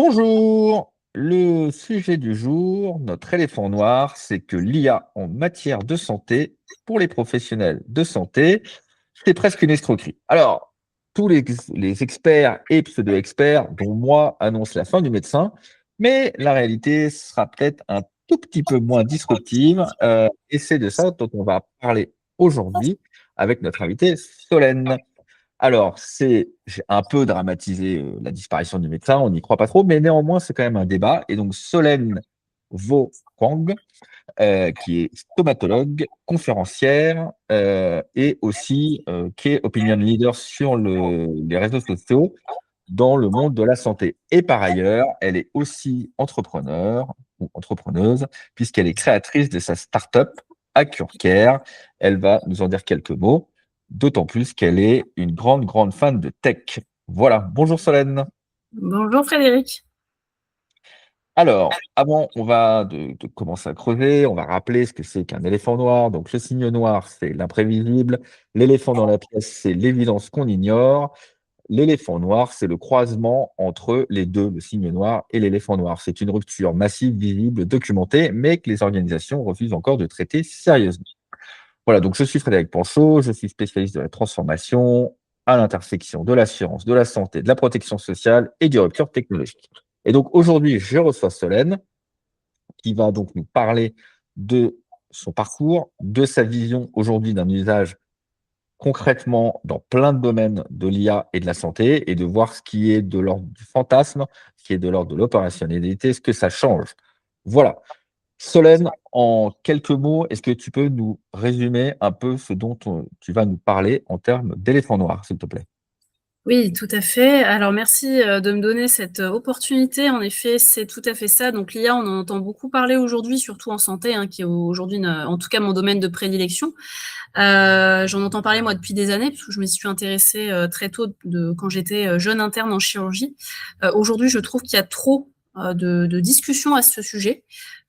Bonjour. Le sujet du jour, notre éléphant noir, c'est que l'IA en matière de santé, pour les professionnels de santé, c'est presque une escroquerie. Alors, tous les experts et pseudo-experts, dont moi, annoncent la fin du médecin, mais la réalité sera peut-être un tout petit peu moins disruptive, et c'est de ça dont on va parler aujourd'hui avec notre invité Solène. Alors, j'ai un peu dramatisé, la disparition du médecin, on n'y croit pas trop, mais néanmoins, c'est quand même un débat et donc Solène Vo Quang, qui est stomatologue, conférencière, et aussi, qui est opinion leader sur les réseaux sociaux dans le monde de la santé et par ailleurs, elle est aussi entrepreneur ou entrepreneuse puisqu'elle est créatrice de sa start-up AccureCare. Elle va nous en dire quelques mots, d'autant plus qu'elle est une grande, grande fan de tech. Voilà. Bonjour Solène. Bonjour Frédéric. Alors, avant, on va de commencer à creuser, on va rappeler ce que c'est qu'un éléphant noir. Donc, le signe noir, c'est l'imprévisible. L'éléphant dans la pièce, c'est l'évidence qu'on ignore. L'éléphant noir, c'est le croisement entre les deux, le signe noir et l'éléphant noir. C'est une rupture massive, visible, documentée, mais que les organisations refusent encore de traiter sérieusement. Voilà, donc je suis Frédéric Panchaud, je suis spécialiste de la transformation à l'intersection de la science, de la santé, de la protection sociale et du rupture technologique. Et donc aujourd'hui, je reçois Solène, qui va donc nous parler de son parcours, de sa vision aujourd'hui d'un usage concrètement dans plein de domaines de l'IA et de la santé et de voir ce qui est de l'ordre du fantasme, ce qui est de l'ordre de l'opérationnalité, ce que ça change. Voilà. Solène, en quelques mots, est-ce que tu peux nous résumer un peu ce dont tu vas nous parler en termes d'éléphant noir, s'il te plaît? Oui, tout à fait. Alors merci de me donner cette opportunité. En effet, c'est tout à fait ça. Donc l'IA, on en entend beaucoup parler aujourd'hui, surtout en santé, hein, qui est aujourd'hui, en tout cas, mon domaine de prédilection. J'en entends parler moi depuis des années, parce que je me suis intéressée très tôt, quand j'étais jeune interne en chirurgie. Aujourd'hui, je trouve qu'il y a trop de discussions à ce sujet,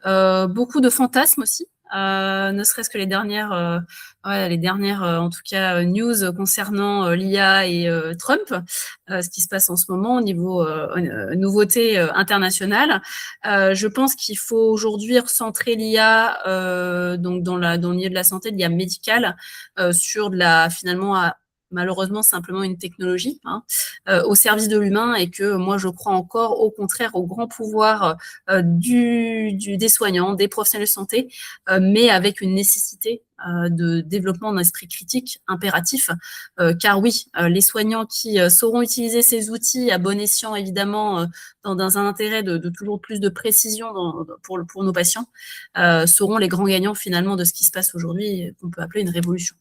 beaucoup de fantasmes aussi. Ne serait-ce que les dernières en tout cas news concernant l'IA et Trump, ce qui se passe en ce moment au niveau nouveauté internationale. Je pense qu'il faut aujourd'hui recentrer l'IA donc dans le milieu de la santé, l'IA médicale, sur finalement malheureusement simplement une technologie, hein, au service de l'humain, et que moi je crois encore au contraire au grand pouvoir des soignants, des professionnels de santé, mais avec une nécessité de développement d'un esprit critique impératif, car oui, les soignants qui sauront utiliser ces outils à bon escient, évidemment, dans un intérêt de toujours plus de précision pour nos patients, seront les grands gagnants finalement de ce qui se passe aujourd'hui, qu'on peut appeler une révolution.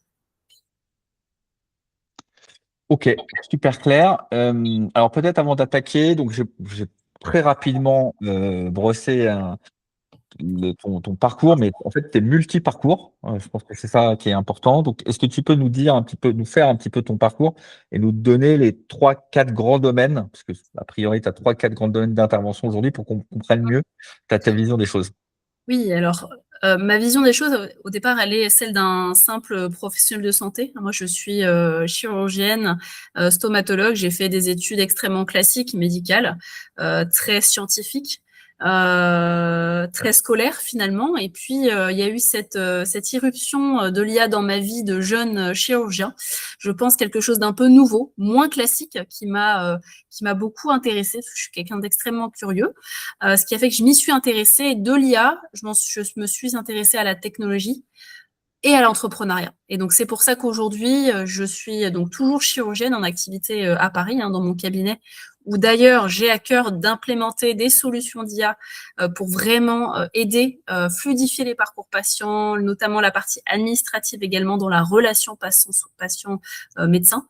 Ok, super clair. Alors peut-être avant d'attaquer, donc j'ai très rapidement brossé ton parcours, mais en fait, tu es multi-parcours. Je pense que c'est ça qui est important. Donc, est-ce que tu peux nous dire un petit peu, nous faire un petit peu ton parcours et nous donner les trois, quatre grands domaines, parce que a priori, tu as trois, quatre grands domaines d'intervention aujourd'hui pour qu'on comprenne mieux ta vision des choses. Oui, alors, ma vision des choses, au départ, elle est celle d'un simple professionnel de santé. Moi, je suis chirurgienne, stomatologue. J'ai fait des études extrêmement classiques, médicales, très scientifiques, très scolaires finalement. Et puis, il y a eu cette irruption de l'IA dans ma vie de jeune chirurgien. Je pense quelque chose d'un peu nouveau, moins classique, qui m'a beaucoup intéressée. Je suis quelqu'un d'extrêmement curieux. Ce qui a fait que je m'y suis intéressée. De l'IA, je me suis intéressée à la technologie et à l'entrepreneuriat. Et donc, c'est pour ça qu'aujourd'hui, je suis donc toujours chirurgienne en activité à Paris, hein, dans mon cabinet, où d'ailleurs, j'ai à cœur d'implémenter des solutions d'IA pour vraiment aider, fluidifier les parcours patients, notamment la partie administrative également dans la relation patient-médecin.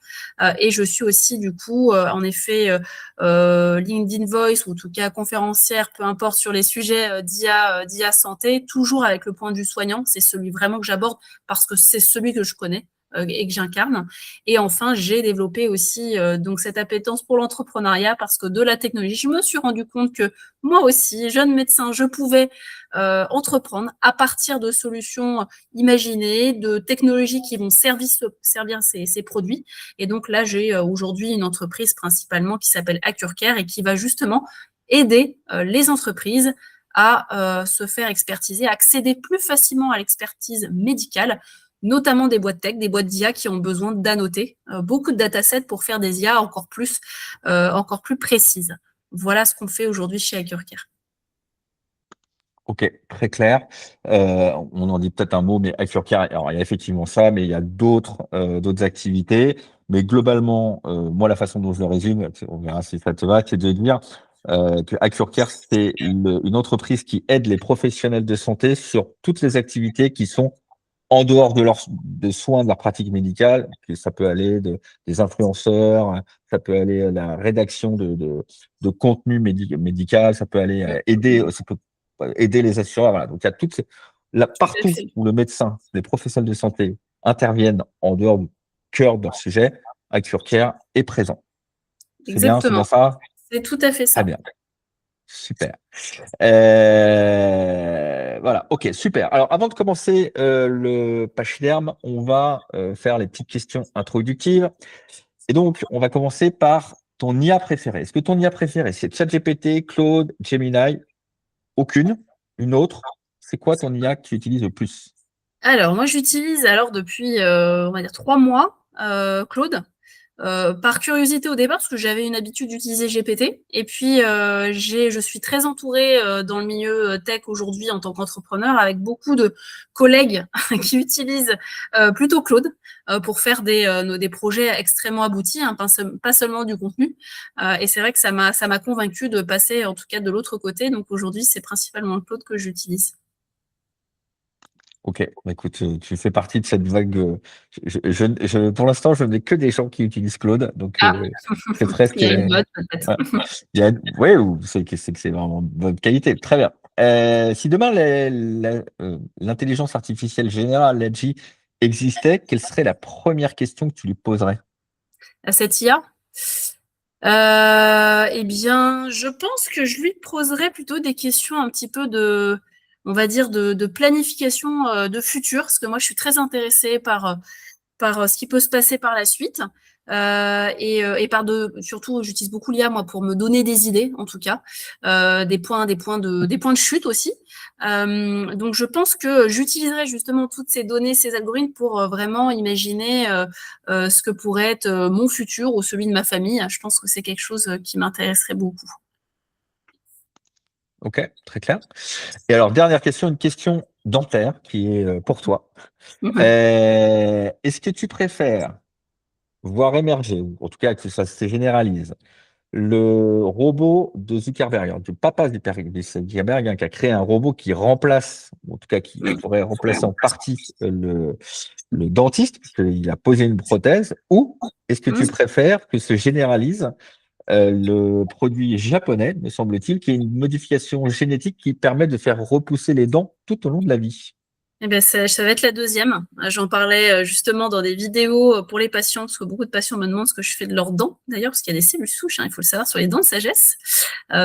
Et je suis aussi, du coup, en effet, LinkedIn Voice, ou en tout cas conférencière, peu importe, sur les sujets d'IA santé, toujours avec le point de vue soignant. C'est celui vraiment que j'aborde parce que c'est celui que je connais et que j'incarne. Et enfin, j'ai développé aussi donc cette appétence pour l'entrepreneuriat, parce que de la technologie, je me suis rendu compte que moi aussi, jeune médecin, je pouvais entreprendre à partir de solutions imaginées, de technologies qui vont servir ces produits. Et donc là, j'ai aujourd'hui une entreprise principalement qui s'appelle AccureCare et qui va justement aider les entreprises à se faire expertiser, à accéder plus facilement à l'expertise médicale, notamment des boîtes tech, des boîtes d'IA qui ont besoin d'annoter beaucoup de datasets pour faire des IA encore plus précises. Voilà ce qu'on fait aujourd'hui chez HackerCare. Ok, très clair. On en dit peut-être un mot, mais HackerCare, alors il y a effectivement ça, mais il y a d'autres activités. Mais globalement, moi, la façon dont je le résume, on verra si ça te va, c'est de dire que HackerCare, c'est une entreprise qui aide les professionnels de santé sur toutes les activités qui sont en dehors de soins de leur pratique médicale, que ça peut aller des influenceurs, ça peut aller à la rédaction de contenu médical, ça peut aller ça peut aider les assureurs. Voilà. Donc, il y a là, partout où le médecin, les professionnels de santé interviennent en dehors du cœur de leur sujet, HackerCare est présent. C'est bien Exactement. ça? C'est tout à fait ça. Très bien. Super. Voilà, ok, super. Alors, avant de commencer le pachyderme, on va faire les petites questions introductives. Et donc, on va commencer par ton IA préférée. Est-ce que ton IA préférée, c'est ChatGPT, Claude, Gemini? Aucune? Une autre? C'est quoi ton IA que tu utilises le plus? Alors, moi, j'utilise depuis, on va dire, 3 mois, Claude. Par curiosité au départ, parce que j'avais une habitude d'utiliser GPT. Et puis, je suis très entourée dans le milieu tech aujourd'hui en tant qu'entrepreneur avec beaucoup de collègues qui utilisent plutôt Claude pour faire des projets extrêmement aboutis, hein, pas seulement du contenu. Et c'est vrai que ça m'a convaincue de passer en tout cas de l'autre côté. Donc aujourd'hui, c'est principalement Claude que j'utilise. Ok, bah écoute, tu fais partie de cette vague. Pour l'instant, je n'ai que des gens qui utilisent Claude, donc Ah, c'est presque. il y a une mode peut-être. Ouais. Oui, ou c'est vraiment de bonne qualité. Très bien. Si demain l'intelligence artificielle générale, l'AGI, existait, quelle serait la première question que tu lui poserais? À cette IA, eh bien, je pense que je lui poserais plutôt des questions un petit peu on va dire, de planification de futur, parce que moi, je suis très intéressée par ce qui peut se passer par la suite. Et surtout, j'utilise beaucoup l'IA moi pour me donner des idées, en tout cas, des points de chute aussi. Donc, je pense que j'utiliserai justement toutes ces données, ces algorithmes pour vraiment imaginer ce que pourrait être mon futur ou celui de ma famille. Je pense que c'est quelque chose qui m'intéresserait beaucoup. Ok, très clair. Et alors, dernière question, une question dentaire qui est pour toi. Est-ce que tu préfères voir émerger, ou en tout cas que ça se généralise, le robot de Zuckerberg, alors, du papa de Zuckerberg, hein, qui a créé un robot qui remplace, ou en tout cas qui pourrait remplacer en partie le dentiste, puisqu'il a posé une prothèse, ou est-ce que tu préfères que se généralise le produit japonais, me semble-t-il, qui est une modification génétique qui permet de faire repousser les dents tout au long de la vie? Eh bien, ça va être la deuxième. J'en parlais justement dans des vidéos pour les patients, parce que beaucoup de patients me demandent ce que je fais de leurs dents, d'ailleurs, parce qu'il y a des cellules souches, hein, il faut le savoir, sur les dents de sagesse.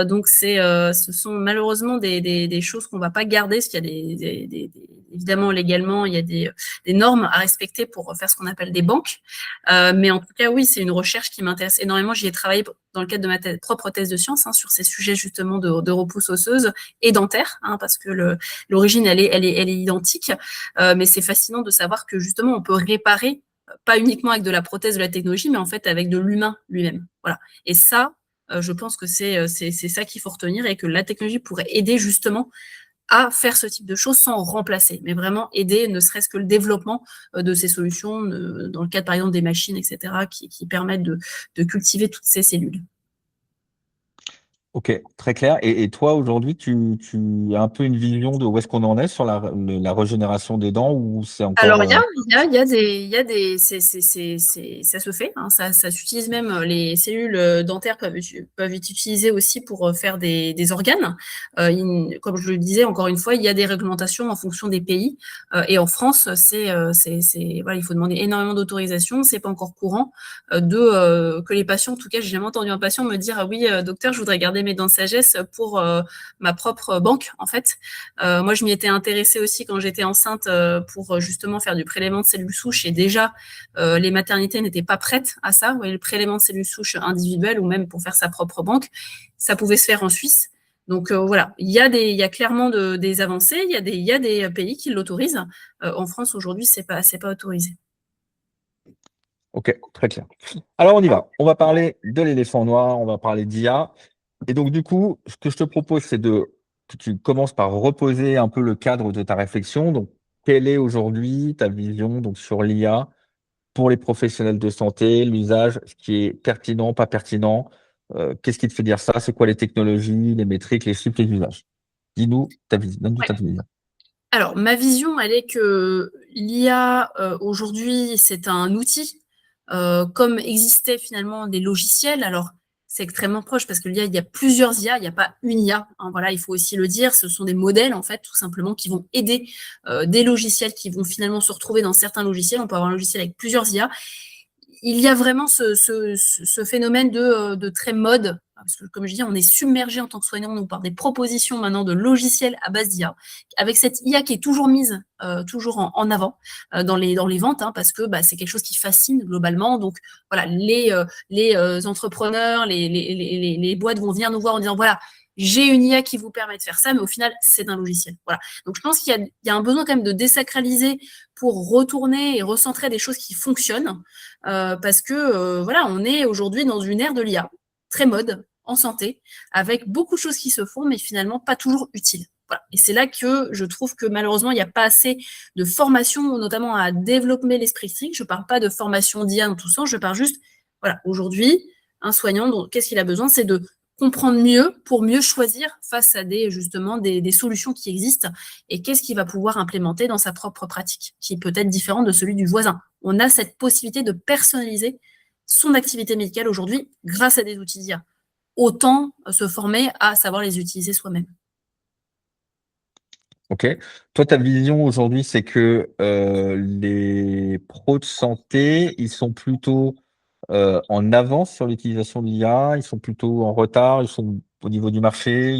Donc, ce sont malheureusement des choses qu'on ne va pas garder, parce qu'il y a évidemment, légalement, il y a des normes à respecter pour faire ce qu'on appelle des banques. Mais en tout cas, oui, c'est une recherche qui m'intéresse énormément. J'y ai travaillé dans le cadre de ma propre thèse de science sur ces sujets justement de repousse osseuse et dentaire, hein, parce que l'origine, elle est identique. Mais c'est fascinant de savoir que justement, on peut réparer, pas uniquement avec de la prothèse, de la technologie, mais en fait avec de l'humain lui-même. Voilà. Et ça, je pense que c'est ça qu'il faut retenir et que la technologie pourrait aider justement à faire ce type de choses sans remplacer, mais vraiment aider, ne serait-ce que le développement de ces solutions, dans le cadre par exemple des machines, etc., qui permettent de cultiver toutes ces cellules. Ok, très clair. Et toi, aujourd'hui, tu as un peu une vision de où est-ce qu'on en est sur la régénération des dents ou c'est encore. Alors, il y a des, ça se fait, hein, ça s'utilise même, les cellules dentaires peuvent être utilisées aussi pour faire des organes. Comme je le disais, encore une fois, il y a des réglementations en fonction des pays. Et en France, voilà, il faut demander énormément d'autorisation. C'est pas encore courant que les patients, en tout cas, j'ai jamais entendu un patient me dire, ah oui, docteur, je voudrais garder mes dents de sagesse pour ma propre banque, en fait. Moi, je m'y étais intéressée aussi quand j'étais enceinte pour justement faire du prélèvement de cellules souches. Et déjà, les maternités n'étaient pas prêtes à ça. Vous voyez, le prélèvement de cellules souches individuelles ou même pour faire sa propre banque, ça pouvait se faire en Suisse. Donc voilà, il y a clairement des avancées, il y a des pays qui l'autorisent. En France, aujourd'hui, c'est pas autorisé. Ok, très clair. Alors, on y va. On va parler de l'éléphant noir, on va parler d'IA. Et donc, du coup, ce que je te propose, c'est que tu commences par reposer un peu le cadre de ta réflexion. Donc, quelle est aujourd'hui ta vision donc, sur l'IA pour les professionnels de santé, l'usage, ce qui est pertinent, pas pertinent? Qu'est-ce qui te fait dire ça? C'est quoi les technologies, les métriques, les chiffres, les usages? Dis-nous ta vision. Donne-nous ta vision. Alors, ma vision, elle est que l'IA, aujourd'hui, c'est un outil, comme existaient finalement des logiciels. Alors, c'est extrêmement proche parce que l'IA, il y a plusieurs IA, il n'y a pas une IA, hein, voilà, il faut aussi le dire. Ce sont des modèles, en fait, tout simplement, qui vont aider des logiciels qui vont finalement se retrouver dans certains logiciels. On peut avoir un logiciel avec plusieurs IA. Il y a vraiment ce phénomène de très mode, parce que comme je dis, on est submergé en tant que soignant nous, par des propositions maintenant de logiciels à base d'IA, avec cette IA qui est toujours mise toujours en avant dans les ventes, hein, parce que c'est quelque chose qui fascine globalement. Donc voilà, les entrepreneurs, les boîtes vont venir nous voir en disant voilà, j'ai une IA qui vous permet de faire ça, mais au final, c'est un logiciel. Voilà. Donc, je pense qu'il y a un besoin quand même de désacraliser pour retourner et recentrer des choses qui fonctionnent, parce que voilà, on est aujourd'hui dans une ère de l'IA, très mode, en santé, avec beaucoup de choses qui se font, mais finalement pas toujours utiles. Voilà. Et c'est là que je trouve que malheureusement, il n'y a pas assez de formation, notamment à développer l'esprit critique. Je ne parle pas de formation d'IA dans tout ça, je parle juste, voilà, aujourd'hui, un soignant, qu'est-ce qu'il a besoin? C'est de comprendre mieux pour mieux choisir face à justement des solutions qui existent et qu'est-ce qu'il va pouvoir implémenter dans sa propre pratique, qui peut être différent de celui du voisin. On a cette possibilité de personnaliser son activité médicale aujourd'hui grâce à des outils d'IA. Autant se former à savoir les utiliser soi-même. Ok. Toi, ta vision aujourd'hui, c'est que les pros de santé, ils sont plutôt en avance sur l'utilisation de l'IA, ils sont plutôt en retard, ils sont au niveau du marché.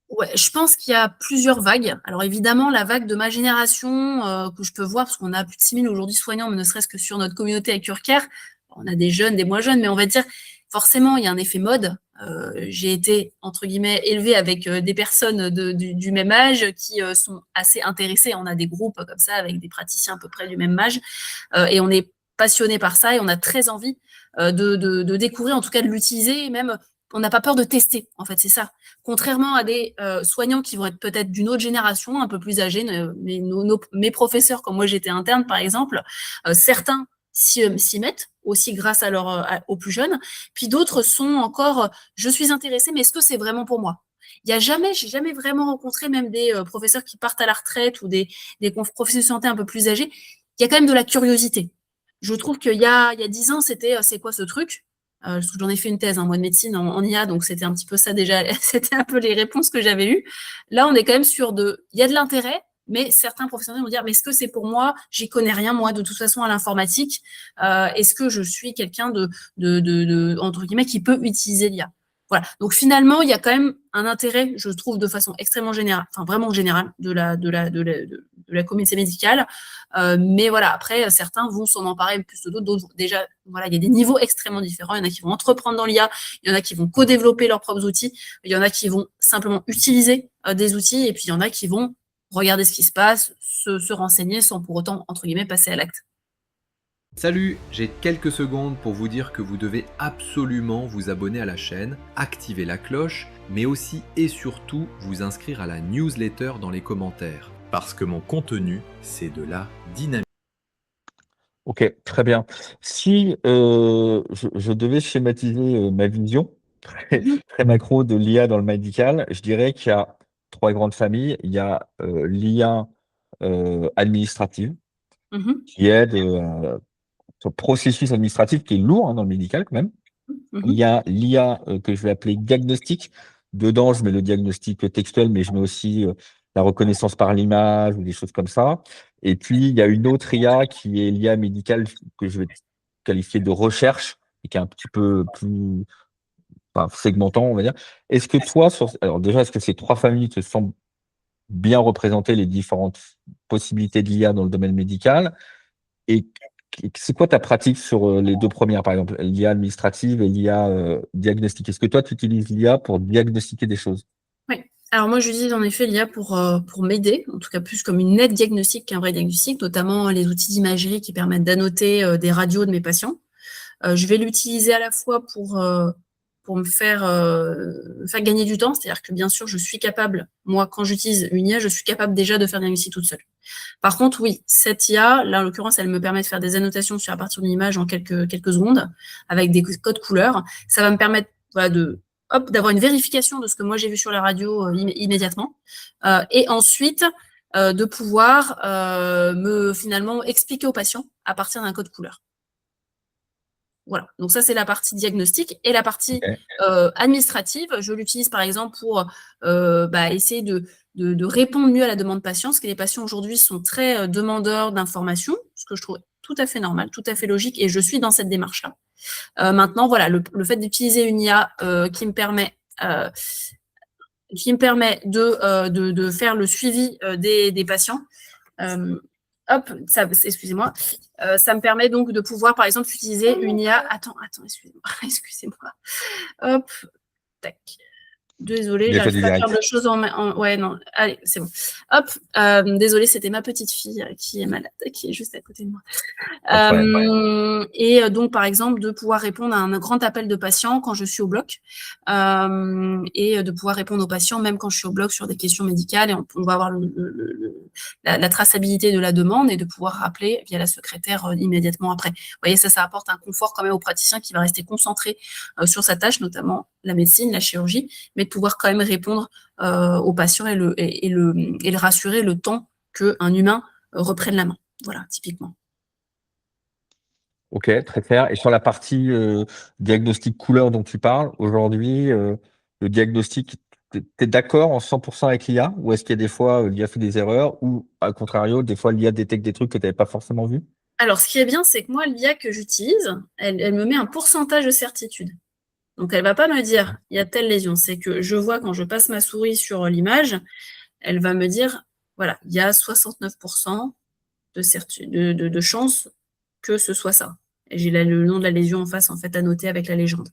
Ouais, je pense qu'il y a plusieurs vagues. Alors évidemment, la vague de ma génération que je peux voir, parce qu'on a plus de 6000 aujourd'hui soignants, mais ne serait-ce que sur notre communauté à Curcare, on a des jeunes, des moins jeunes, mais on va dire forcément, il y a un effet mode. J'ai été, entre guillemets, élevée avec des personnes du même âge qui sont assez intéressées. On a des groupes comme ça avec des praticiens à peu près du même âge et on est passionné par ça et on a très envie de découvrir, en tout cas de l'utiliser, et même on n'a pas peur de tester, en fait, c'est ça. Contrairement à des soignants qui vont être peut-être d'une autre génération, un peu plus âgés, mes professeurs, comme moi j'étais interne par exemple, certains s'y mettent aussi grâce aux plus jeunes, puis d'autres sont encore, je suis intéressée, mais est-ce que c'est vraiment pour moi? J'ai jamais vraiment rencontré même des professeurs qui partent à la retraite ou des professeurs de santé un peu plus âgés. Il y a quand même de la curiosité. Je trouve qu'il y a 10 ans, c'était c'est quoi ce truc? J'en ai fait une thèse, moi, de médecine en IA, donc c'était un petit peu ça déjà, c'était un peu les réponses que j'avais eues. Là, on est quand même il y a de l'intérêt, mais certains professionnels vont dire, mais est-ce que c'est pour moi? J'y connais rien, moi, de toute façon, à l'informatique. Est-ce que je suis quelqu'un entre guillemets, qui peut utiliser l'IA? Voilà. Donc finalement, il y a quand même un intérêt, je trouve, de façon extrêmement générale, enfin vraiment générale, de la communauté médicale. Mais voilà, après, certains vont s'en emparer plus que d'autres. Déjà, voilà, il y a des niveaux extrêmement différents. Il y en a qui vont entreprendre dans l'IA, il y en a qui vont co-développer leurs propres outils, il y en a qui vont simplement utiliser des outils, et puis il y en a qui vont regarder ce qui se passe, se renseigner sans pour autant, entre guillemets, passer à l'acte. Salut, j'ai quelques secondes pour vous dire que vous devez absolument vous abonner à la chaîne, activer la cloche, mais aussi et surtout vous inscrire à la newsletter dans les commentaires. Parce que mon contenu, c'est de la dynamique. Ok, très bien. Si je devais schématiser ma vision très, très macro de l'IA dans le médical, je dirais qu'il y a trois grandes familles. Il y a l'IA administrative Mhm. qui aide sur le processus administratif qui est lourd hein, dans le médical quand même. Il y Mhm. a l'IA que je vais appeler diagnostic. Dedans, je mets le diagnostic textuel, mais je mets aussi la reconnaissance par l'image ou des choses comme ça. Et puis, il y a une autre IA qui est l'IA médicale que je vais qualifier de recherche et qui est un petit peu plus enfin, segmentant, on va dire. Est-ce que toi, alors déjà, est-ce que ces 3 familles te semblent bien représenter les différentes possibilités de l'IA dans le domaine médical? Et c'est quoi ta pratique sur les 2 premières, par exemple, l'IA administrative et l'IA diagnostique? Est-ce que toi, tu utilises l'IA pour diagnostiquer des choses? Oui. Alors moi, j'utilise en effet l'IA pour m'aider, en tout cas plus comme une aide diagnostique qu'un vrai diagnostic, notamment les outils d'imagerie qui permettent d'annoter des radios de mes patients. Je vais l'utiliser à la fois pour me faire gagner du temps, c'est-à-dire que bien sûr, je suis capable, moi, quand j'utilise une IA, je suis capable déjà de faire un diagnostic toute seule. Par contre, oui, cette IA, là, en l'occurrence, elle me permet de faire des annotations sur à partir d'une image en quelques secondes, avec des codes couleurs. Ça va me permettre d'avoir une vérification de ce que moi j'ai vu sur la radio immédiatement, et ensuite de pouvoir me finalement expliquer au patient à partir d'un code couleur. Voilà, donc ça c'est la partie diagnostique. Et la partie administrative, je l'utilise par exemple pour essayer de répondre mieux à la demande patient, parce que les patients aujourd'hui sont très demandeurs d'informations, ce que je trouve tout à fait normal, tout à fait logique, et je suis dans cette démarche-là. Maintenant, voilà, le fait d'utiliser une IA qui me permet de faire le suivi des patients, excusez-moi, ça me permet donc de pouvoir, par exemple, utiliser une IA. Attends, excusez-moi. Hop, tac. Désolée, j'arrive pas à faire de choses ouais, non, allez, c'est bon. Hop, désolée, c'était ma petite fille qui est malade, qui est juste à côté de moi. Et donc, par exemple, de pouvoir répondre à un grand appel de patients quand je suis au bloc, et de pouvoir répondre aux patients même quand je suis au bloc sur des questions médicales, et on va avoir la traçabilité de la demande, et de pouvoir rappeler via la secrétaire immédiatement après. Vous voyez, ça apporte un confort quand même au praticien qui va rester concentré sur sa tâche, notamment la médecine, la chirurgie, mais de pouvoir quand même répondre aux patients et le rassurer le temps qu'un humain reprenne la main. Voilà, typiquement. Ok, très clair. Et sur la partie diagnostic couleur dont tu parles, aujourd'hui, le diagnostic, tu es d'accord en 100% avec l'IA, ou est-ce qu'il y a des fois l'IA fait des erreurs, ou à contrario, des fois l'IA détecte des trucs que tu n'avais pas forcément vus? Alors, ce qui est bien, c'est que moi, l'IA que j'utilise, elle me met un pourcentage de certitude. Donc, elle ne va pas me dire, il y a telle lésion. C'est que je vois quand je passe ma souris sur l'image, elle va me dire, voilà, il y a 69% de chance que ce soit ça. Et j'ai le nom de la lésion en face, en fait, annoté avec la légende.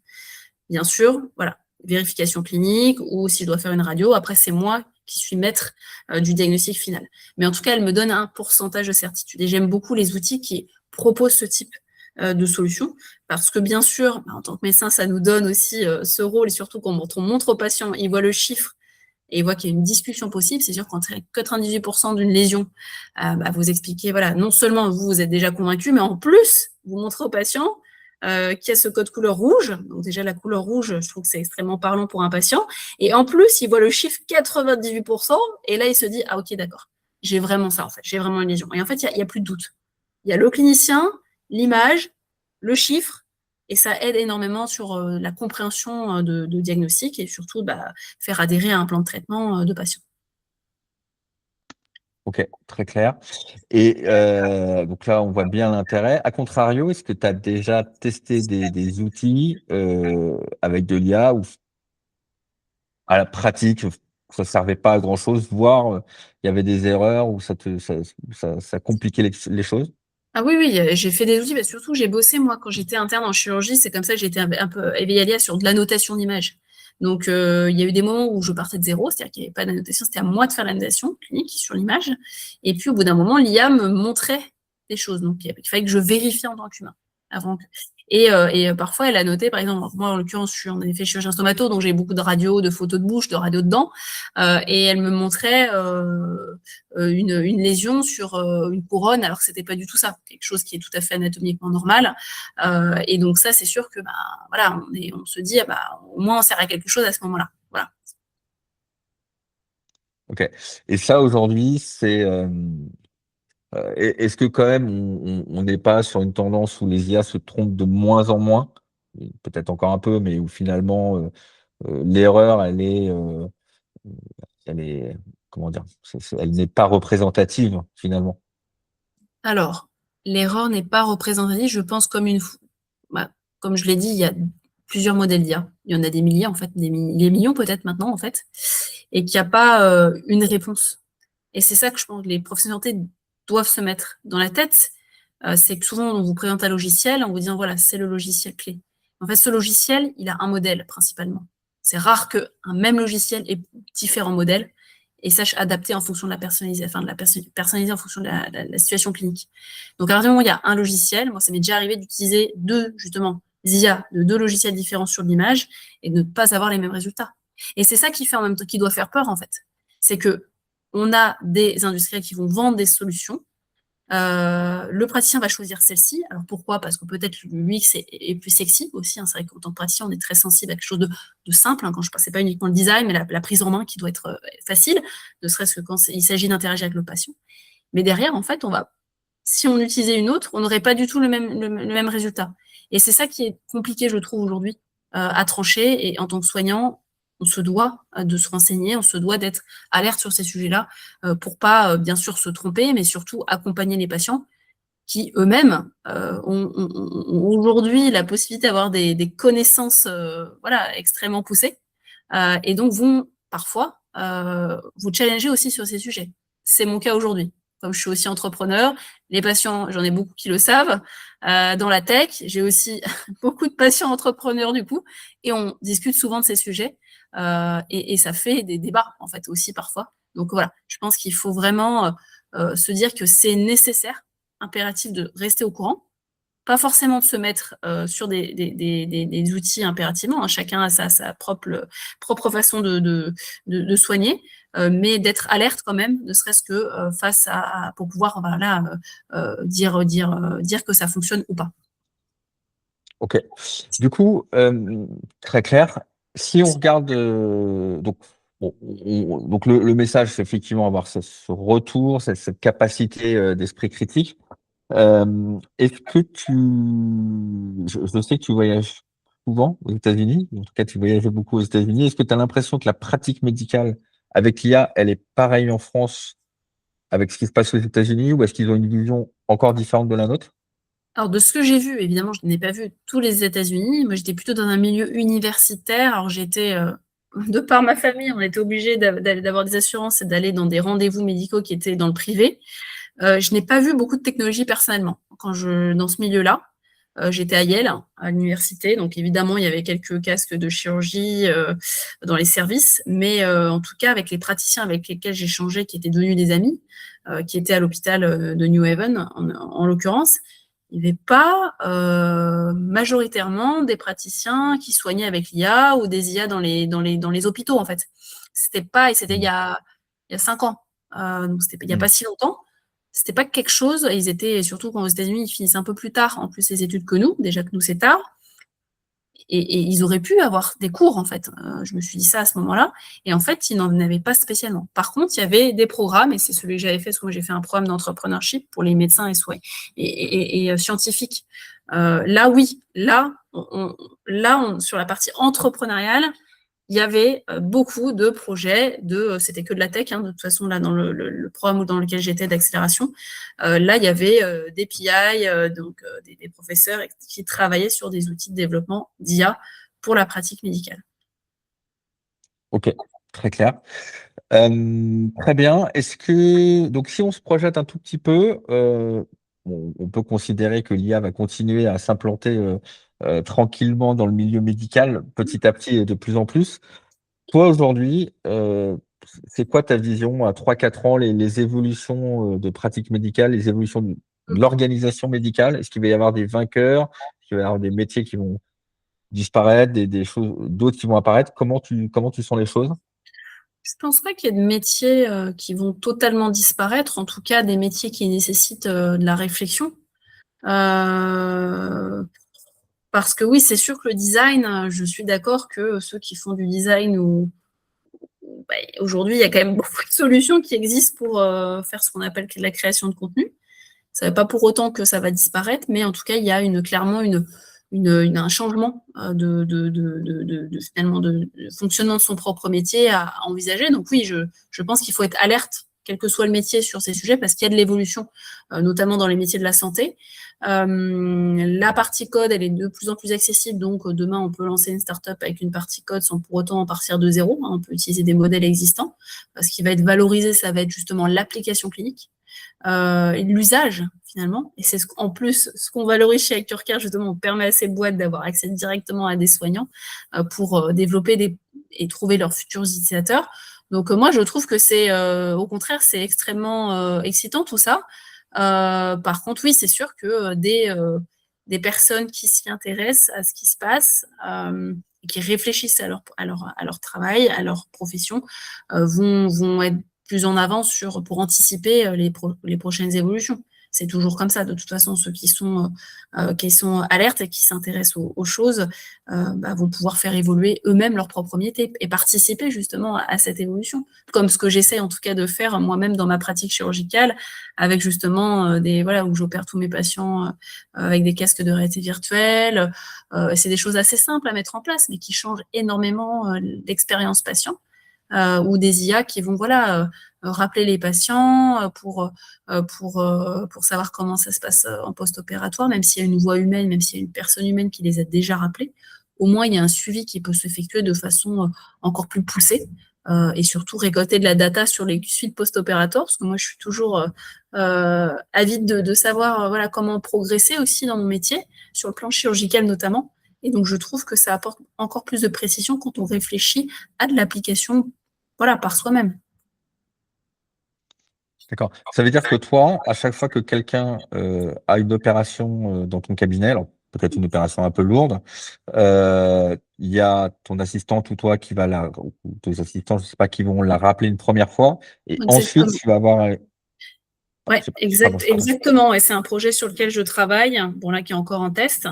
Bien sûr, voilà, vérification clinique, ou si je dois faire une radio, après, c'est moi qui suis maître du diagnostic final. Mais en tout cas, elle me donne un pourcentage de certitude. Et j'aime beaucoup les outils qui proposent ce type de solution, parce que bien sûr, en tant que médecin, ça nous donne aussi ce rôle, et surtout quand on montre au patient, il voit le chiffre, et il voit qu'il y a une discussion possible. C'est sûr qu'en 98% d'une lésion, vous expliquez, voilà, non seulement vous êtes déjà convaincu, mais en plus, vous montrez au patient qu'il y a ce code couleur rouge. Donc déjà, la couleur rouge, je trouve que c'est extrêmement parlant pour un patient. Et en plus, il voit le chiffre 98%, et là, il se dit, ah ok, d'accord, j'ai vraiment ça, en fait, j'ai vraiment une lésion. Et en fait, il n'y a plus de doute. Il y a le clinicien, l'image, le chiffre, et ça aide énormément sur la compréhension de diagnostic, et surtout faire adhérer à un plan de traitement de patient. Ok, très clair. Et donc là, on voit bien l'intérêt. A contrario, est-ce que tu as déjà testé des outils avec de l'IA où à la pratique, ça ne servait pas à grand-chose, voire il y avait des erreurs où ça compliquait les choses? Ah oui, j'ai fait des outils, surtout j'ai bossé, moi, quand j'étais interne en chirurgie, c'est comme ça que j'ai été un peu éveillée sur de l'annotation d'images. Donc, il y a eu des moments où je partais de zéro, c'est-à-dire qu'il n'y avait pas d'annotation, c'était à moi de faire l'annotation clinique sur l'image. Et puis, au bout d'un moment, l'IA me montrait des choses. Donc, il fallait que je vérifie en tant qu'humain. Et parfois, elle a noté, par exemple, moi, en l'occurrence, je suis en effet chirurgien stomato, donc j'ai beaucoup de radios, de photos de bouche, de radios de dents, et elle me montrait une lésion sur une couronne, alors que c'était pas du tout ça, quelque chose qui est tout à fait anatomiquement normal. Et donc ça, c'est sûr que voilà, on se dit, au moins on sert à quelque chose à ce moment-là. Voilà. Ok. Et ça, aujourd'hui, c'est est-ce que quand même on n'est pas sur une tendance où les IA se trompent de moins en moins, peut-être encore un peu, mais où finalement l'erreur, elle est, comment dire, elle n'est pas représentative finalement. Alors, l'erreur n'est pas représentative, je pense, comme je l'ai dit, il y a plusieurs modèles d'IA. Il y en a des milliers, en fait, des millions peut-être maintenant, en fait, et qu'il n'y a pas une réponse. Et c'est ça que je pense que les professionnels de santé doivent se mettre dans la tête. C'est que souvent, on vous présente un logiciel en vous disant, voilà, c'est le logiciel clé. En fait, ce logiciel, il a un modèle principalement. C'est rare qu'un même logiciel ait différents modèles et sache adapter en fonction de la personnalisation, personnaliser en fonction de la situation clinique. Donc, à partir du moment où il y a un logiciel, moi, ça m'est déjà arrivé d'utiliser justement, IA de 2 logiciels différents sur l'image et de ne pas avoir les mêmes résultats. Et c'est ça qui fait en même temps, qui doit faire peur, en fait. C'est que on a des industriels qui vont vendre des solutions. Le praticien va choisir celle-ci. Alors pourquoi? Parce que peut-être l'UX est plus sexy aussi. Hein. C'est vrai qu'en tant que praticien, on est très sensible à quelque chose de simple. Hein, quand je c'est pas uniquement le design, mais la prise en main qui doit être facile, ne serait-ce que quand il s'agit d'interagir avec le patient. Mais derrière, en fait, si on utilisait une autre, on n'aurait pas du tout le même résultat. Et c'est ça qui est compliqué, je trouve, aujourd'hui, à trancher. Et en tant que soignant, on se doit de se renseigner, on se doit d'être alerte sur ces sujets-là pour pas, bien sûr, se tromper, mais surtout accompagner les patients qui eux-mêmes ont aujourd'hui la possibilité d'avoir des connaissances extrêmement poussées et donc vont parfois vous challenger aussi sur ces sujets. C'est mon cas aujourd'hui. Comme je suis aussi entrepreneur, les patients, j'en ai beaucoup qui le savent, dans la tech, j'ai aussi beaucoup de patients entrepreneurs du coup, et on discute souvent de ces sujets. Et ça fait des débats, en fait, aussi parfois. Donc voilà, je pense qu'il faut vraiment se dire que c'est nécessaire, impératif de rester au courant, pas forcément de se mettre sur des outils impérativement, hein. Chacun a sa propre façon de soigner, mais d'être alerte quand même, ne serait-ce que face pour pouvoir dire que ça fonctionne ou pas. Ok. Du coup, très clair. Si on regarde, donc, bon, donc le message, c'est effectivement avoir ce retour, cette capacité d'esprit critique. Est-ce que je sais que tu voyages souvent aux États-Unis, en tout cas tu voyageais beaucoup aux États-Unis. Est-ce que tu as l'impression que la pratique médicale avec l'IA, elle est pareille en France avec ce qui se passe aux États-Unis, ou est-ce qu'ils ont une vision encore différente de la nôtre? Alors, de ce que j'ai vu, évidemment, je n'ai pas vu tous les États-Unis. Moi, j'étais plutôt dans un milieu universitaire. Alors, j'étais, de par ma famille, on était obligé d'avoir des assurances et d'aller dans des rendez-vous médicaux qui étaient dans le privé. Je n'ai pas vu beaucoup de technologie personnellement dans ce milieu-là. J'étais à Yale, à l'université, donc évidemment, il y avait quelques casques de chirurgie dans les services, mais en tout cas, avec les praticiens avec lesquels j'ai échangé, qui étaient devenus des amis, qui étaient à l'hôpital de New Haven, en l'occurrence, il n'y avait pas majoritairement des praticiens qui soignaient avec l'IA ou des IA dans les hôpitaux, en fait. C'était il y a 5 ans, donc c'était il n'y a pas si longtemps. C'était pas quelque chose, ils étaient, surtout quand aux États-Unis, ils finissent un peu plus tard, en plus les études que nous, déjà que nous c'est tard, et ils auraient pu avoir des cours, en fait. Je me suis dit ça à ce moment-là, et en fait, ils n'en avaient pas spécialement. Par contre, il y avait des programmes, et c'est celui que j'avais fait, parce que moi j'ai fait un programme d'entrepreneurship pour les médecins et scientifiques. Là, oui, sur la partie entrepreneuriale, il y avait beaucoup de projets c'était que de la tech, hein, de toute façon, là, dans le programme dans lequel j'étais d'accélération. Là, il y avait des PI, donc des professeurs qui travaillaient sur des outils de développement d'IA pour la pratique médicale. Ok, très clair. Très bien. Donc, si on se projette un tout petit peu, on peut considérer que l'IA va continuer à s'implanter tranquillement dans le milieu médical, petit à petit et de plus en plus. Toi, aujourd'hui, c'est quoi ta vision à 3-4 ans, les évolutions de pratique médicale, les évolutions de l'organisation médicale? Est-ce qu'il va y avoir des vainqueurs? Est-ce qu'il va y avoir des métiers qui vont disparaître, des choses, d'autres qui vont apparaître? Comment tu sens les choses? Je ne pense pas qu'il y ait de métiers qui vont totalement disparaître, en tout cas des métiers qui nécessitent de la réflexion. Parce que oui, c'est sûr que le design, je suis d'accord que ceux qui font du design aujourd'hui, il y a quand même beaucoup de solutions qui existent pour faire ce qu'on appelle de la création de contenu. Ça ne veut pas pour autant que ça va disparaître, mais en tout cas, il y a clairement un changement finalement de fonctionnement de son propre métier à envisager. Donc oui, je pense qu'il faut être alerte, quel que soit le métier, sur ces sujets, parce qu'il y a de l'évolution, notamment dans les métiers de la santé. La partie code, elle est de plus en plus accessible, donc demain, on peut lancer une startup avec une partie code sans pour autant partir de zéro. On peut utiliser des modèles existants. Ce qui va être valorisé, ça va être justement l'application clinique. L'usage finalement, et c'est en plus ce qu'on valorise chez ActureCare, justement, on permet à ces boîtes d'avoir accès directement à des soignants pour développer et trouver leurs futurs utilisateurs. Donc moi je trouve que c'est au contraire c'est extrêmement excitant tout ça. Par contre oui, c'est sûr que des personnes qui s'y intéressent à ce qui se passe et qui réfléchissent à leur travail, à leur profession, vont être plus en avance pour anticiper les prochaines évolutions. C'est toujours comme ça. De toute façon, ceux qui sont alertes et qui s'intéressent aux choses vont pouvoir faire évoluer eux-mêmes leur propre métier et participer justement à cette évolution. Comme ce que j'essaie en tout cas de faire moi-même dans ma pratique chirurgicale, avec justement où j'opère tous mes patients avec des casques de réalité virtuelle. C'est des choses assez simples à mettre en place, mais qui changent énormément l'expérience patient. Ou des IA qui vont rappeler les patients pour savoir comment ça se passe en post-opératoire, même s'il y a une voix humaine, même s'il y a une personne humaine qui les a déjà rappelés, au moins il y a un suivi qui peut s'effectuer de façon encore plus poussée et surtout récolter de la data sur les suites post-opératoires, parce que moi je suis toujours avide de savoir comment progresser aussi dans mon métier, sur le plan chirurgical notamment. Et donc, je trouve que ça apporte encore plus de précision quand on réfléchit à de l'application par soi-même. D'accord. Ça veut dire que toi, à chaque fois que quelqu'un a une opération dans ton cabinet, alors peut-être une opération un peu lourde, il y a ton assistante ou toi qui va ou tes assistants, je ne sais pas, qui vont la rappeler une première fois, et ensuite tu vas avoir... Oui, exactement. Et c'est un projet sur lequel je travaille, qui est encore en test,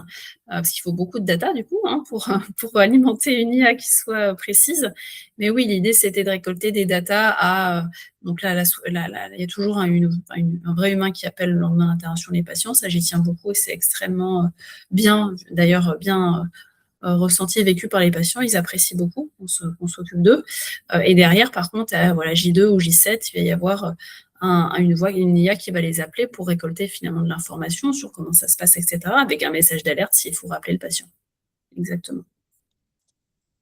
parce qu'il faut beaucoup de data, du coup, pour alimenter une IA qui soit précise. Mais oui, l'idée, c'était de récolter des datas donc là, il y a toujours un vrai humain qui appelle le lendemain d'intervention les patients. Ça, j'y tiens beaucoup et c'est extrêmement bien, d'ailleurs, bien ressenti et vécu par les patients. Ils apprécient beaucoup, on s'occupe d'eux. Et derrière, par contre, J2 ou J7, il va y avoir... une IA qui va les appeler pour récolter finalement de l'information sur comment ça se passe, etc., avec un message d'alerte s'il faut rappeler le patient. Exactement.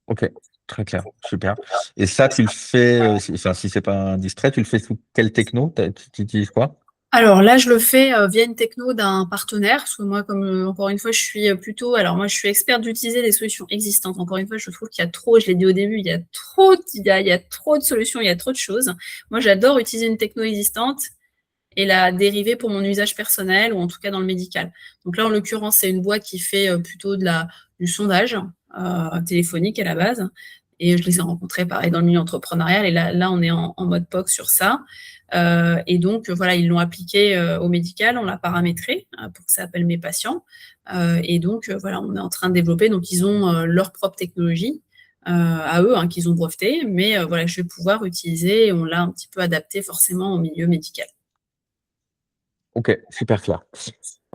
Ok, très clair, super. Et ça, tu le fais, si c'est pas indiscret, tu le fais sous quelle techno? Tu utilises quoi? Alors là, je le fais via une techno d'un partenaire, parce que moi, encore une fois, je suis experte d'utiliser les solutions existantes. Encore une fois, je trouve qu'il y a trop, je l'ai dit au début, il y a trop de solutions, il y a trop de choses. Moi, j'adore utiliser une techno existante et la dériver pour mon usage personnel, ou en tout cas dans le médical. Donc là, en l'occurrence, c'est une boîte qui fait plutôt du sondage téléphonique à la base. Et je les ai rencontrés, pareil, dans le milieu entrepreneurial. Et là on est en mode POC sur ça. Et donc, ils l'ont appliqué au médical, on l'a paramétré pour que ça appelle mes patients. Et donc, on est en train de développer. Donc, ils ont leur propre technologie à eux, qu'ils ont breveté, mais que je vais pouvoir utiliser. Et on l'a un petit peu adapté forcément au milieu médical. Ok, super clair.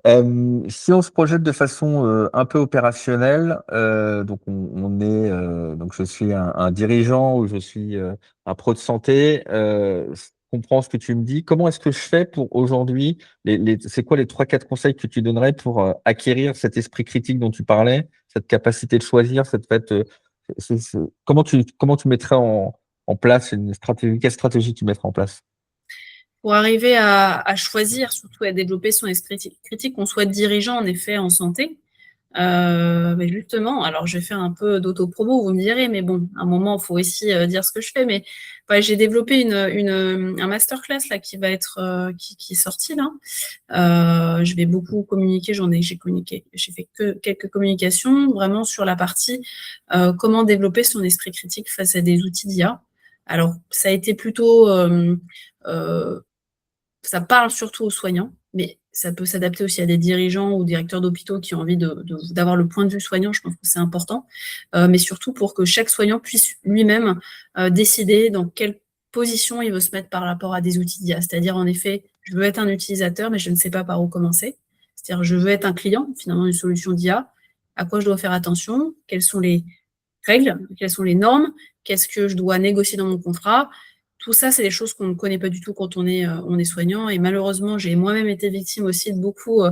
Si on se projette de façon un peu opérationnelle, donc donc je suis un dirigeant ou je suis un pro de santé, je comprends ce que tu me dis. Comment est-ce que je fais pour aujourd'hui, c'est quoi les 3-4 conseils que tu donnerais pour acquérir cet esprit critique dont tu parlais, cette capacité de choisir, comment tu mettrais en place une stratégie, quelle stratégie tu mettrais en place? Pour arriver à choisir, surtout à développer son esprit critique, qu'on soit dirigeant en effet en santé. Mais justement, alors je vais faire un peu d'auto-promo, vous me direz, mais bon, à un moment, il faut aussi dire ce que je fais. Mais j'ai développé un masterclass là qui va être qui est sorti là. Je vais beaucoup communiquer, j'ai fait que quelques communications vraiment sur la partie comment développer son esprit critique face à des outils d'IA. Alors, ça a été plutôt ça parle surtout aux soignants, mais ça peut s'adapter aussi à des dirigeants ou directeurs d'hôpitaux qui ont envie d'avoir le point de vue soignant. Je pense que c'est important, mais surtout pour que chaque soignant puisse lui-même décider dans quelle position il veut se mettre par rapport à des outils d'IA. C'est-à-dire, en effet, je veux être un utilisateur, mais je ne sais pas par où commencer. C'est-à-dire, je veux être un client, finalement, d'une solution d'IA. À quoi je dois faire attention? Quelles sont les règles? Quelles sont les normes? Qu'est-ce que je dois négocier dans mon contrat? tout ça, c'est des choses qu'on ne connaît pas du tout quand on est soignant. Et malheureusement, j'ai moi-même été victime aussi de beaucoup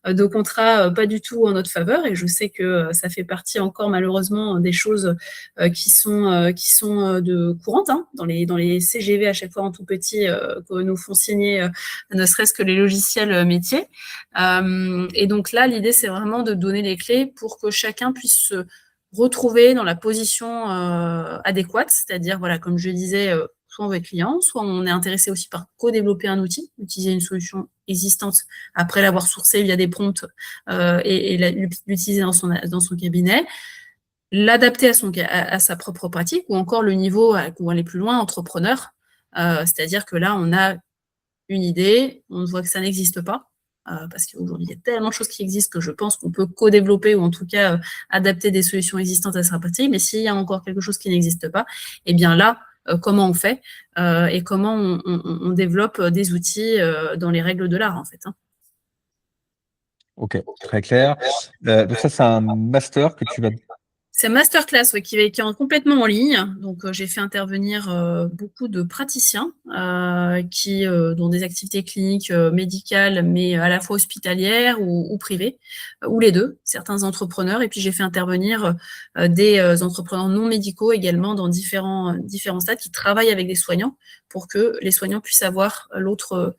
de contrats pas du tout en notre faveur. Et je sais que ça fait partie encore malheureusement des choses qui sont de courantes hein, dans les CGV à chaque fois en tout petit que nous font signer ne serait-ce que les logiciels métiers. Et donc là, l'idée, c'est vraiment de donner les clés pour que chacun puisse se retrouver dans la position adéquate, c'est-à-dire, voilà, comme je disais, soit on veut être client, soit on est intéressé aussi par co-développer un outil, utiliser une solution existante après l'avoir sourcée via des prompts et l'utiliser dans son cabinet, l'adapter à sa propre pratique, ou encore le niveau, ou aller plus loin, entrepreneur, c'est-à-dire que là, on a une idée, on voit que ça n'existe pas, parce qu'aujourd'hui, il y a tellement de choses qui existent que je pense qu'on peut co-développer ou en tout cas adapter des solutions existantes à sa pratique, mais s'il y a encore quelque chose qui n'existe pas, eh bien là, comment on fait et comment on développe des outils dans les règles de l'art, en fait. Hein. Ok, très clair. Donc ça, c'est un master que tu vas... C'est masterclass qui est complètement en ligne. Donc, j'ai fait intervenir beaucoup de praticiens qui dont des activités cliniques, médicales, mais à la fois hospitalières ou privées, ou les deux, certains entrepreneurs. Et puis, j'ai fait intervenir des entrepreneurs non médicaux également dans différents stades qui travaillent avec des soignants pour que les soignants puissent avoir l'autre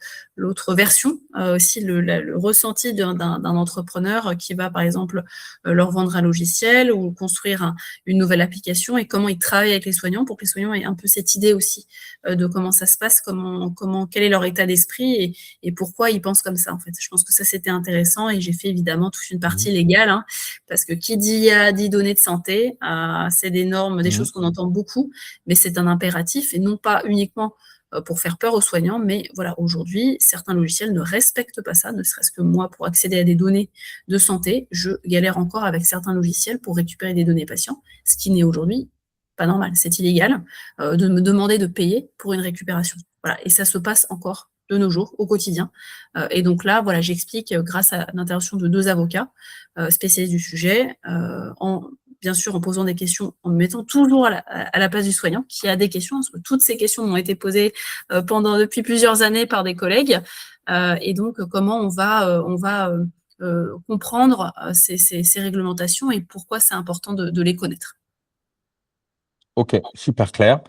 version, aussi le ressenti d'un entrepreneur qui va, par exemple, leur vendre un logiciel ou construire une nouvelle application et comment ils travaillent avec les soignants pour que les soignants aient un peu cette idée aussi de comment ça se passe, quel est leur état d'esprit et pourquoi ils pensent comme ça, en fait. Je pense que ça, c'était intéressant et j'ai fait évidemment toute une partie légale, hein, parce que qui dit données de santé, c'est des normes, des choses qu'on entend beaucoup, mais c'est un impératif et non pas uniquement pour faire peur aux soignants, mais voilà, aujourd'hui, certains logiciels ne respectent pas ça, ne serait-ce que moi, pour accéder à des données de santé, je galère encore avec certains logiciels pour récupérer des données patients, ce qui n'est aujourd'hui pas normal, c'est illégal de me demander de payer pour une récupération. Voilà, et ça se passe encore de nos jours, au quotidien. Et donc là, voilà, j'explique grâce à l'intervention de 2 avocats spécialistes du sujet, bien sûr en posant des questions, en me mettant toujours à la place du soignant qui a des questions, parce que toutes ces questions m'ont été posées depuis plusieurs années par des collègues, et donc comment on va comprendre ces réglementations et pourquoi c'est important de les connaître. Ok, super clair.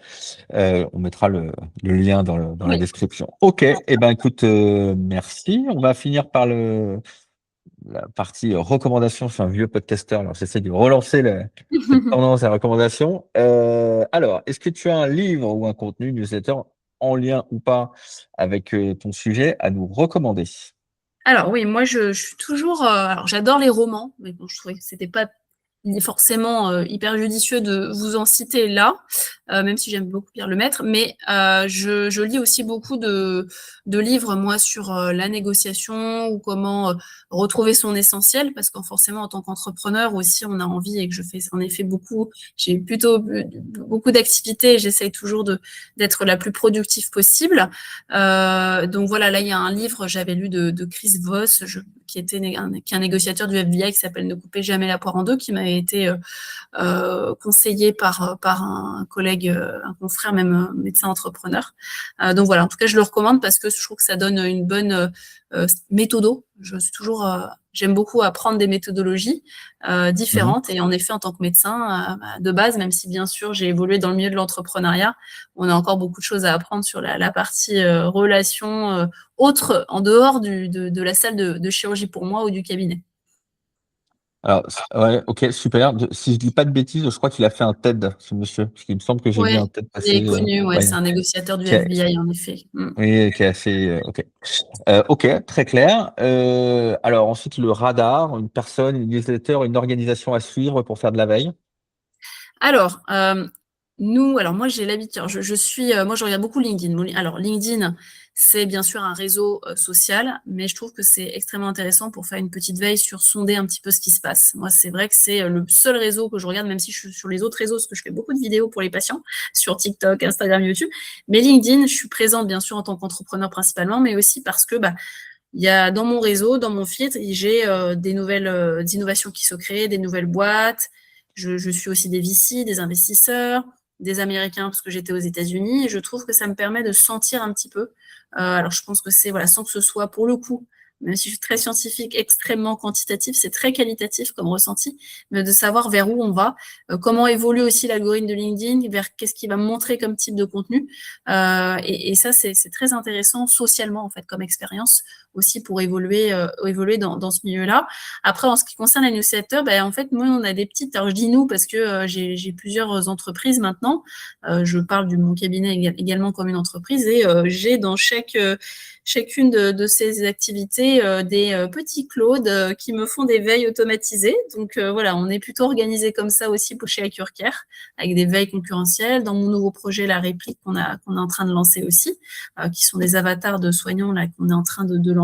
On mettra le lien dans la description. Ok, eh ben écoute, merci. On va finir par la partie recommandation. Je suis un vieux podcasteur, alors j'essaie de relancer cette tendance à recommandation. Alors, est-ce que tu as un livre ou un contenu newsletter en lien ou pas avec ton sujet à nous recommander? Alors oui, moi je suis toujours. Alors j'adore les romans, mais bon, je trouvais que c'était pas forcément hyper judicieux de vous en citer là, même si j'aime beaucoup Pierre Lemaître, mais je lis aussi beaucoup de livres, moi, sur la négociation ou comment retrouver son essentiel, parce que forcément, en tant qu'entrepreneur aussi, on a envie, et que je fais en effet beaucoup, j'ai plutôt beaucoup d'activités, et j'essaye toujours d'être la plus productive possible. Donc voilà, là, il y a un livre, j'avais lu de Chris Voss, qui est un négociateur du FBI, qui s'appelle Ne coupez jamais la poire en deux, qui m'avait été conseillé par un collègue, un confrère, même médecin entrepreneur. Donc voilà, en tout cas, je le recommande parce que je trouve que ça donne une bonne méthodo. J'aime beaucoup apprendre des méthodologies différentes. Et en effet, en tant que médecin, de base, même si bien sûr j'ai évolué dans le milieu de l'entrepreneuriat, on a encore beaucoup de choses à apprendre sur la partie relations autres, en dehors de la salle de chirurgie pour moi ou du cabinet. Alors, ouais, ok, super. Si je dis pas de bêtises, je crois qu'il a fait un TED, ce monsieur, parce qu'il me semble que j'ai vu un TED il est passer. connu, Ouais, c'est un négociateur du FBI, en effet. oui, qui est assez. Ok. Ok, très clair. Alors ensuite, le radar, une personne, une newsletter, une organisation à suivre pour faire de la veille. Alors, moi j'ai l'habitude, moi je regarde beaucoup LinkedIn. Alors LinkedIn, c'est bien sûr un réseau social, mais je trouve que c'est extrêmement intéressant pour faire une petite veille sonder un petit peu ce qui se passe. Moi, c'est vrai que c'est le seul réseau que je regarde, même si je suis sur les autres réseaux, parce que je fais beaucoup de vidéos pour les patients, sur TikTok, Instagram, YouTube. Mais LinkedIn, je suis présente bien sûr en tant qu'entrepreneur principalement, mais aussi parce que il y a dans mon réseau, dans mon feed, j'ai des innovations qui se créent, des nouvelles boîtes. Je suis aussi des VC, des investisseurs, des Américains parce que j'étais aux États-Unis et je trouve que ça me permet de sentir un petit peu. Alors, je pense que c'est, voilà, sans que ce soit pour le coup, même si je suis très scientifique, extrêmement quantitatif, c'est très qualitatif comme ressenti, mais de savoir vers où on va, comment évolue aussi l'algorithme de LinkedIn, vers qu'est-ce qu'il va me montrer comme type de contenu. Et ça, c'est très intéressant socialement, en fait, comme expérience aussi pour évoluer dans ce milieu-là. Après, en ce qui concerne la newsletter, ben, en fait, nous, on a des petites, alors je dis nous parce que j'ai plusieurs entreprises maintenant. Je parle de mon cabinet également comme une entreprise et j'ai dans chacune de ces activités des petits Claude qui me font des veilles automatisées. Donc voilà, on est plutôt organisé comme ça aussi pour chez AccureCare, avec des veilles concurrentielles. Dans mon nouveau projet, la réplique qu'on est en train de lancer aussi, qui sont des avatars de soignants là qu'on est en train de lancer.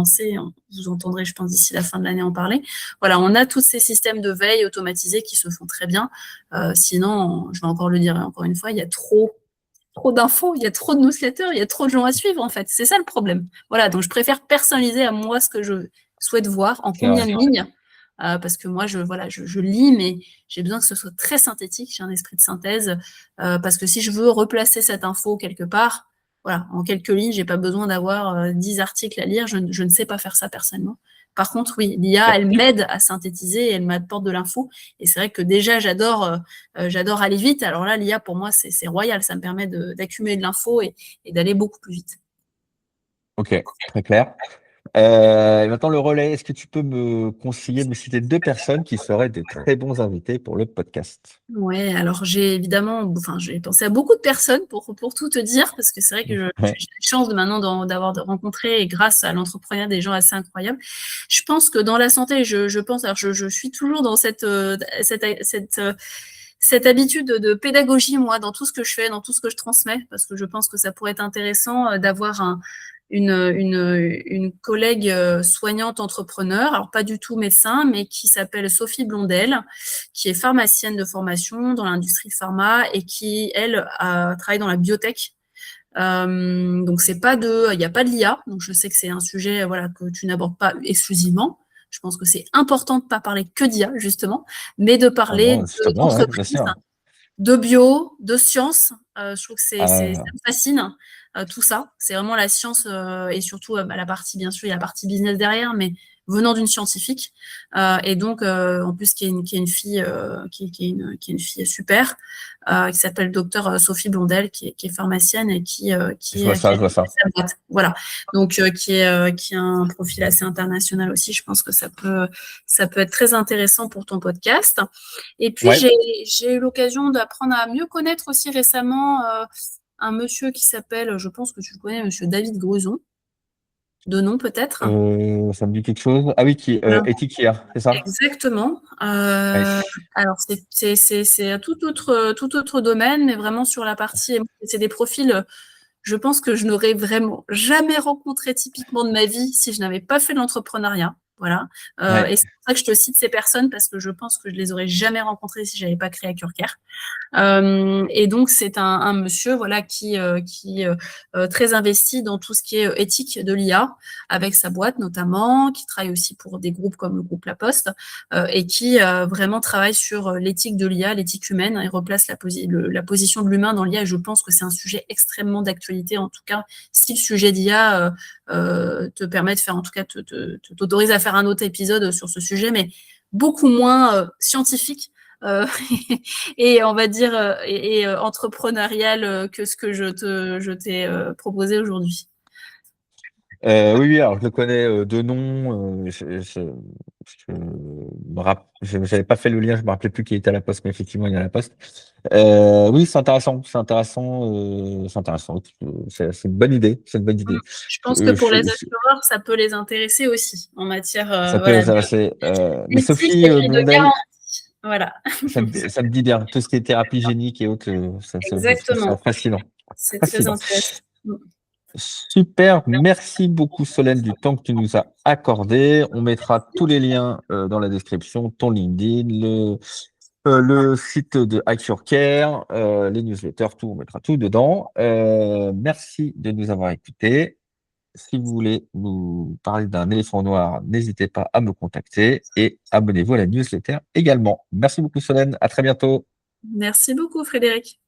Vous entendrez, je pense, d'ici la fin de l'année en parler. Voilà, on a tous ces systèmes de veille automatisés qui se font très bien. Sinon, je vais encore le dire encore une fois, il y a trop d'infos, il y a trop de newsletters, il y a trop de gens à suivre, en fait. C'est ça le problème. Voilà, donc je préfère personnaliser à moi ce que je souhaite voir, en combien de lignes, parce que moi, je lis, mais j'ai besoin que ce soit très synthétique, j'ai un esprit de synthèse, parce que si je veux replacer cette info quelque part, voilà, en quelques lignes, j'ai pas besoin d'avoir 10 articles à lire, je ne sais pas faire ça personnellement. Par contre, oui, l'IA, elle m'aide à synthétiser et elle m'apporte de l'info. Et c'est vrai que déjà, j'adore aller vite. Alors là, l'IA, pour moi, c'est royal. Ça me permet d'accumuler de l'info et d'aller beaucoup plus vite. Ok, très clair. Et maintenant, le relais, est-ce que tu peux me conseiller, me citer 2 personnes qui seraient des très bons invités pour le podcast? Ouais, alors j'ai pensé à beaucoup de personnes pour tout te dire, parce que c'est vrai que j'ai la chance d'avoir rencontré, et grâce à l'entrepreneuriat, des gens assez incroyables. Je pense que dans la santé, je suis toujours dans cette habitude de pédagogie, moi, dans tout ce que je fais, dans tout ce que je transmets, parce que je pense que ça pourrait être intéressant d'avoir une collègue soignante entrepreneur, alors pas du tout médecin, mais qui s'appelle Sophie Blondel, qui est pharmacienne de formation dans l'industrie pharma et qui, elle, travaille dans la biotech. Donc il n'y a pas de l'IA, donc je sais que c'est un sujet voilà, que tu n'abordes pas exclusivement. Je pense que c'est important de ne pas parler que d'IA, justement, mais de parler d'entreprise, de bio, de science. Je trouve que ça me fascine, tout ça. C'est vraiment la science et surtout la partie, bien sûr, il y a la partie business derrière, mais venant d'une scientifique. Et donc, en plus, qui est une fille super, qui s'appelle docteur Sophie Blondel, qui est pharmacienne et qui je vois ça. Voilà. Donc, qui a un profil assez international aussi. Je pense que ça peut être très intéressant pour ton podcast. Et puis, j'ai eu l'occasion d'apprendre à mieux connaître aussi récemment un monsieur qui s'appelle, je pense que tu le connais, monsieur David Gruson, de nom peut-être. Ça me dit quelque chose. Ah oui, Etiquia, c'est ça? Exactement. Alors, c'est un tout autre domaine, mais vraiment sur la partie, c'est des profils, je pense que je n'aurais vraiment jamais rencontré typiquement de ma vie si je n'avais pas fait de l'entrepreneuriat. Voilà. Et c'est pour ça que je te cite ces personnes, parce que je pense que je les aurais jamais rencontrées si j'avais pas créé AccureCare. Et donc c'est un monsieur voilà qui très investi dans tout ce qui est éthique de l'IA, avec sa boîte notamment, qui travaille aussi pour des groupes comme le groupe La Poste, et qui vraiment travaille sur l'éthique de l'IA, l'éthique humaine, et replace la position de l'humain dans l'IA. Et je pense que c'est un sujet extrêmement d'actualité, en tout cas si le sujet d'IA te permet de faire, en tout cas t'autorise à faire un autre épisode sur ce sujet, mais beaucoup moins scientifique et on va dire entrepreneurial que ce que je t'ai proposé aujourd'hui. Oui, alors je le connais de nom. Je n'avais pas fait le lien, je me rappelais plus qui était à La Poste, mais effectivement, il est à La Poste. Oui, c'est intéressant. C'est une bonne idée. C'est une bonne idée. Je pense que pour les assureurs, ça peut les intéresser aussi en matière. Ça peut les intéresser. Mais Sophie Blondel, voilà. ça me dit bien. Tout ce qui est thérapie génique et autres, Exactement. C'est fascinant. C'est très intéressant. Super, merci beaucoup Solène du temps que tu nous as accordé. On mettra tous les liens dans la description, ton LinkedIn, le site de AccureCare, les newsletters, tout, on mettra tout dedans. Merci de nous avoir écoutés. Si vous voulez nous parler d'un éléphant noir, n'hésitez pas à me contacter et abonnez-vous à la newsletter également. Merci beaucoup Solène, à très bientôt. Merci beaucoup Frédéric.